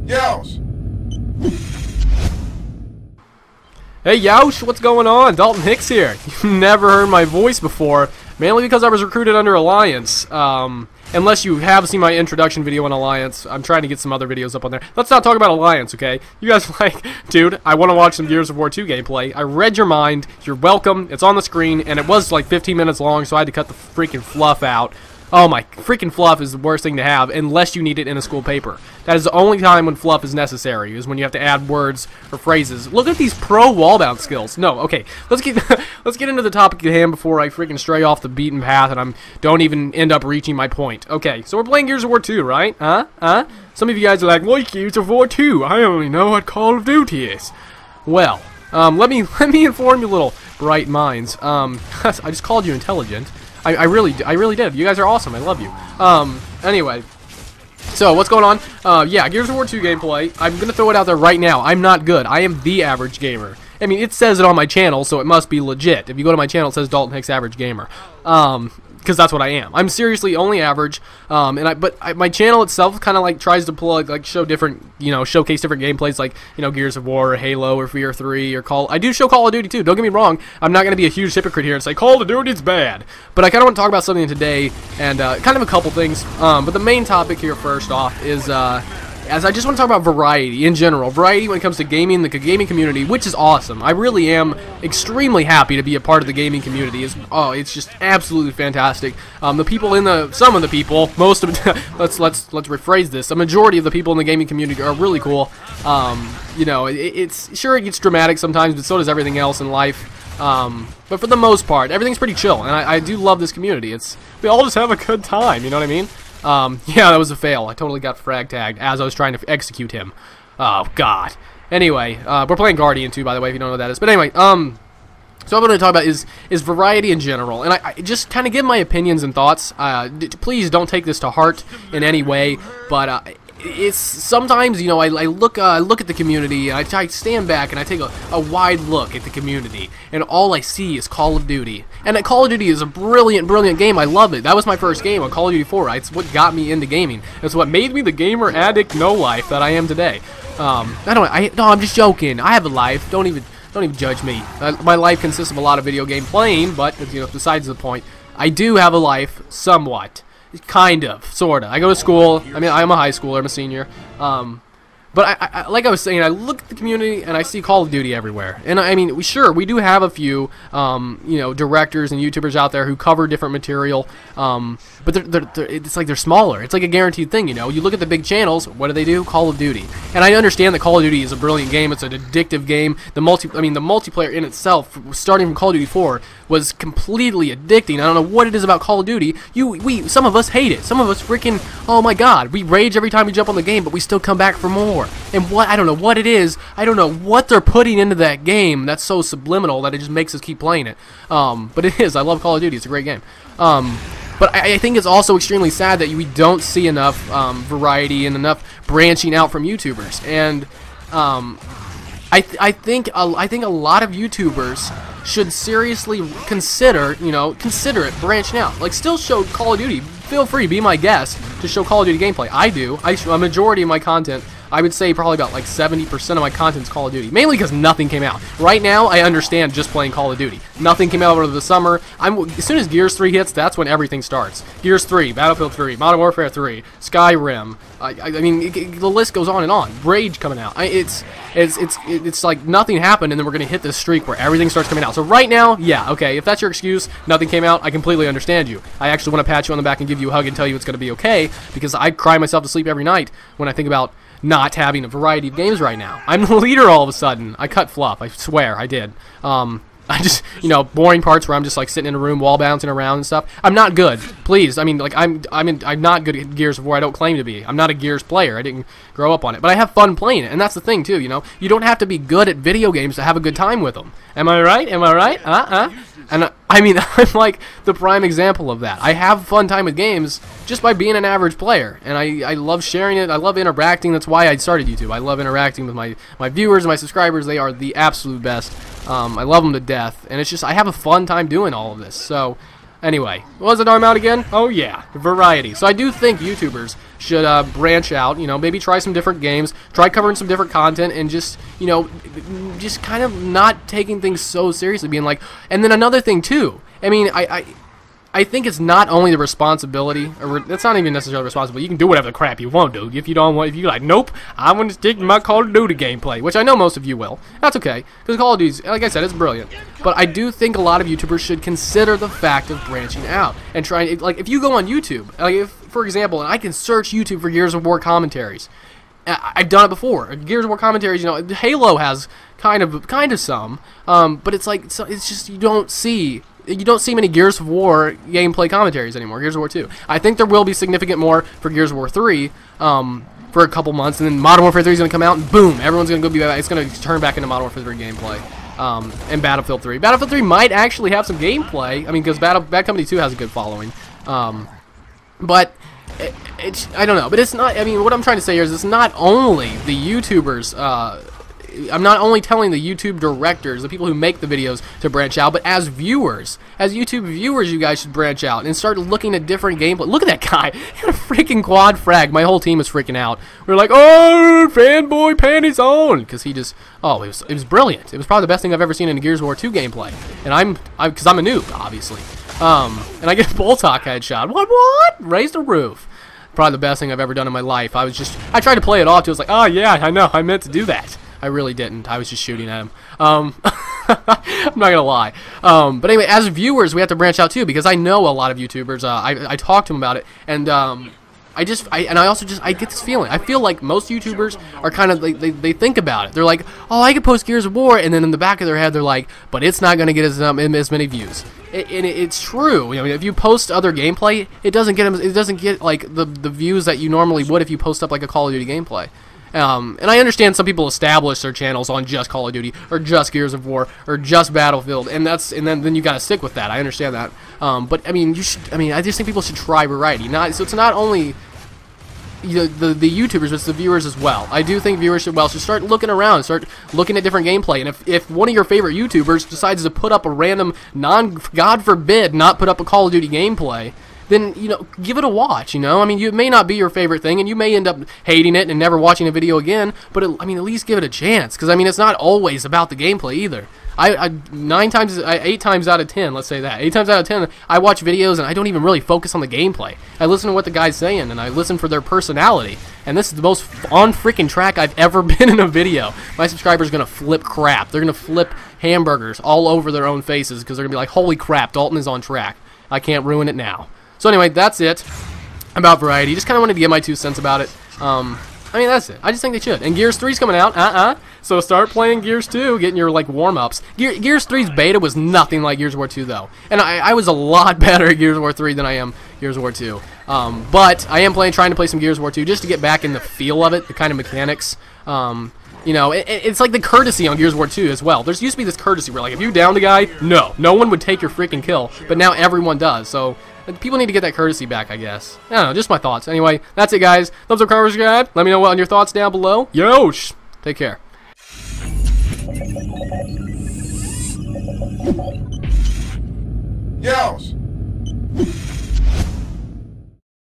Yeousch! Hey Yeousch, what's going on? DaltonHicks here. You've never heard my voice before, mainly because I was recruited under Alliance. Unless you have seen my introduction video on Alliance, I'm trying to get some other videos up on there. Let's not talk about Alliance, okay? You guys are like, dude, I want to watch some Gears of War 2 gameplay. I read your mind. You're welcome. It's on the screen, and it was like 15 minutes long, so I had to cut the freaking fluff out. Oh my, freaking fluff is the worst thing to have unless you need it in a school paper. That is the only time when fluff is necessary, is when you have to add words or phrases. Look at these pro wall bounce skills. No, okay, let's get into the topic at hand before I freaking stray off the beaten path and don't even end up reaching my point. Okay, so we're playing Gears of War 2, right? Huh? Some of you guys are like, what Gears of War 2? I only know what Call of Duty is. Well, let me inform you little bright minds. I just called you intelligent. I really did. You guys are awesome. I love you. Anyway, so what's going on? Yeah, Gears of War 2 gameplay. I'm gonna throw it out there right now. I'm not good. I am the average gamer. I mean, it says it on my channel, so it must be legit. If you go to my channel, it says DaltonHicks Average Gamer. Because that's what I am. I'm seriously only average. But my channel itself kind of like tries to plug, like, show different, showcase different gameplays, like, Gears of War or Halo or Fear 3 or I do show Call of Duty too. Don't get me wrong. I'm not gonna be a huge hypocrite here and say Call of Duty's bad. But I kind of want to talk about something today and kind of a couple things. But the main topic here first off is as I just want to talk about variety in general. Variety when it comes to gaming, the gaming community, which is awesome. I really am extremely happy to be a part of the gaming community. It's just absolutely fantastic. The people some of the people, most of let's rephrase this. A majority of the people in the gaming community are really cool. It's sure it gets dramatic sometimes, but so does everything else in life. But for the most part, everything's pretty chill, and I do love this community. We all just have a good time, you know what I mean? Yeah, that was a fail. I totally got frag tagged as I was trying to execute him. Oh, God. Anyway, we're playing Guardian 2, by the way, if you don't know what that is. But anyway, so what I'm going to talk about is variety in general. And I just kind of give my opinions and thoughts. Please don't take this to heart in any way, but it's sometimes, I look at the community, and I stand back and I take a wide look at the community, and all I see is Call of Duty. And Call of Duty is a brilliant game. I love it. That was my first game on Call of Duty 4. It's what got me into gaming. It's what made me the gamer addict no life that I am today. No, I'm just joking. I have a life. Don't even judge me. My life consists of a lot of video game playing, but besides the point, I do have a life somewhat. Kind of, sort of. I go to school. I mean, I'm a high schooler. I'm a senior. But like I was saying, I look at the community and I see Call of Duty everywhere. And I mean, we do have a few, directors and YouTubers out there who cover different material. But it's like they're smaller. It's like a guaranteed thing, You look at the big channels. What do? Call of Duty. And I understand that Call of Duty is a brilliant game. It's an addictive game. The multiplayer in itself, starting from Call of Duty 4, was completely addicting. I don't know what it is about Call of Duty. Some of us hate it. Some of us freaking, oh my God, we rage every time we jump on the game, but we still come back for more. And I don't know what it is. I don't know what they're putting into that game that's so subliminal that it just makes us keep playing it. But it is. I love Call of Duty. It's a great game. But I think it's also extremely sad that we don't see enough variety and enough branching out from YouTubers. And I think a lot of YouTubers should seriously consider it branching out. Like, still show Call of Duty. Feel free, be my guest to show Call of Duty gameplay. I do. A majority of my content, I would say probably about like 70% of my content is Call of Duty. Mainly because nothing came out. Right now, I understand just playing Call of Duty. Nothing came out over the summer. As soon as Gears 3 hits, that's when everything starts. Gears 3, Battlefield 3, Modern Warfare 3, Skyrim. I mean, the list goes on and on. Rage coming out. It's like nothing happened, and then we're gonna hit this streak where everything starts coming out. So right now, yeah, okay. If that's your excuse, nothing came out. I completely understand you. I actually want to pat you on the back and give you a hug and tell you it's gonna be okay, because I cry myself to sleep every night when I think about not having a variety of games right now. I'm the leader all of a sudden. I cut fluff. I swear I did. I just, boring parts where I'm just like sitting in a room, wall bouncing around and stuff. I'm not good. Please, I mean, like I'm not good at Gears of War. I don't claim to be. I'm not a Gears player. I didn't grow up on it, but I have fun playing it, and that's the thing too. You don't have to be good at video games to have a good time with them. Am I right? Am I right? And I mean, I'm like the prime example of that. I have fun time with games just by being an average player, and I love sharing it. I love interacting. That's why I started YouTube. I love interacting with my viewers, my subscribers. They are the absolute best. I love them to death, and it's just I have a fun time doing all of this. So Anyway, what was I talking about again? Oh yeah, variety. So I do think YouTubers should branch out, you know, maybe try some different games, try covering some different content, and just, you know, just kind of not taking things so seriously, being like, and then another thing too, I mean, I think it's not only the responsibility, or it's not even necessarily responsible. You can do whatever the crap you want, dude. If you don't want, if you like, nope, I want to stick to my Call of Duty gameplay, which I know most of you will. That's okay, because Call of Duty, like I said, it's brilliant. But I do think a lot of YouTubers should consider the fact of branching out and trying. Like, if you go on YouTube, like if, for example, and I can search YouTube for Gears of War commentaries. I've done it before. Gears of War commentaries, you know, Halo has kind of some, but it's like it's just you don't see many Gears of War gameplay commentaries anymore. Gears of War 2. I think there will be significant more for Gears of War 3 for a couple months, and then Modern Warfare 3 is going to come out, and boom, everyone's going to go be. It's going to turn back into Modern Warfare 3 gameplay. And Battlefield 3. Battlefield 3 might actually have some gameplay. I mean, because Bad Company 2 has a good following. But I don't know. But it's not. I mean, what I'm trying to say here is it's not only the YouTubers. I'm not only telling the YouTube directors, the people who make the videos, to branch out, but as viewers, as YouTube viewers, you guys should branch out and start looking at different gameplay. Look at that guy. He had a freaking quad frag. My whole team was freaking out. We were like, oh, fanboy panties on, because he just, oh, it was brilliant. It was probably the best thing I've ever seen in a Gears of War 2 gameplay. And because I'm a noob, obviously. And I get a Boltok headshot. What? Raised the roof. Probably the best thing I've ever done in my life. I tried to play it off too. I was like, oh yeah, I know, I meant to do that. I really didn't. I was just shooting at him. I'm not gonna lie. But anyway, as viewers, we have to branch out too, because I know a lot of YouTubers. I talk to them about it, and I get this feeling. I feel like most YouTubers are kind of they think about it. They're like, oh, I could post Gears of War, and then in the back of their head, they're like, but it's not gonna get as many views. And it's true. I mean, if you post other gameplay, it doesn't get like the views that you normally would if you post up like a Call of Duty gameplay. And I understand some people establish their channels on just Call of Duty or just Gears of War or just Battlefield, and then you gotta stick with that. I understand that. But I mean, I just think people should try variety. So it's not only the YouTubers, but it's the viewers as well. I do think viewers should start looking around, start looking at different gameplay. And if one of your favorite YouTubers decides to put up a random God forbid not put up a Call of Duty gameplay, then, you know, give it a watch, you know? I mean, it may not be your favorite thing, and you may end up hating it and never watching a video again, but, I mean, at least give it a chance, because, I mean, it's not always about the gameplay either. 8 times out of 10, let's say that, 8 times out of 10, I watch videos, and I don't even really focus on the gameplay. I listen to what the guy's saying, and I listen for their personality, and this is the most on-freaking track I've ever been in a video. My subscribers are going to flip crap. They're going to flip hamburgers all over their own faces, because they're going to be like, holy crap, Dalton is on track. I can't ruin it now. So anyway, that's it about variety. Just kind of wanted to get my 2 cents about it. I mean, that's it. I just think they should. And Gears 3's coming out. So start playing Gears 2, getting your, like, warm-ups. Gears 3's beta was nothing like Gears of War 2, though. And I was a lot better at Gears of War 3 than I am Gears of War 2. But I am trying to play some Gears of War 2 just to get back in the feel of it, the kind of mechanics. You know, it's like the courtesy on Gears of War 2 as well. There used to be this courtesy where, like, if you downed a guy, no one would take your freaking kill. But now everyone does, so people need to get that courtesy back, I guess. I don't know, just my thoughts. Anyway, that's it, guys. Thumbs up, comment, subscribe. Let me know what your thoughts down below. Yeousch! Take care. Yeousch!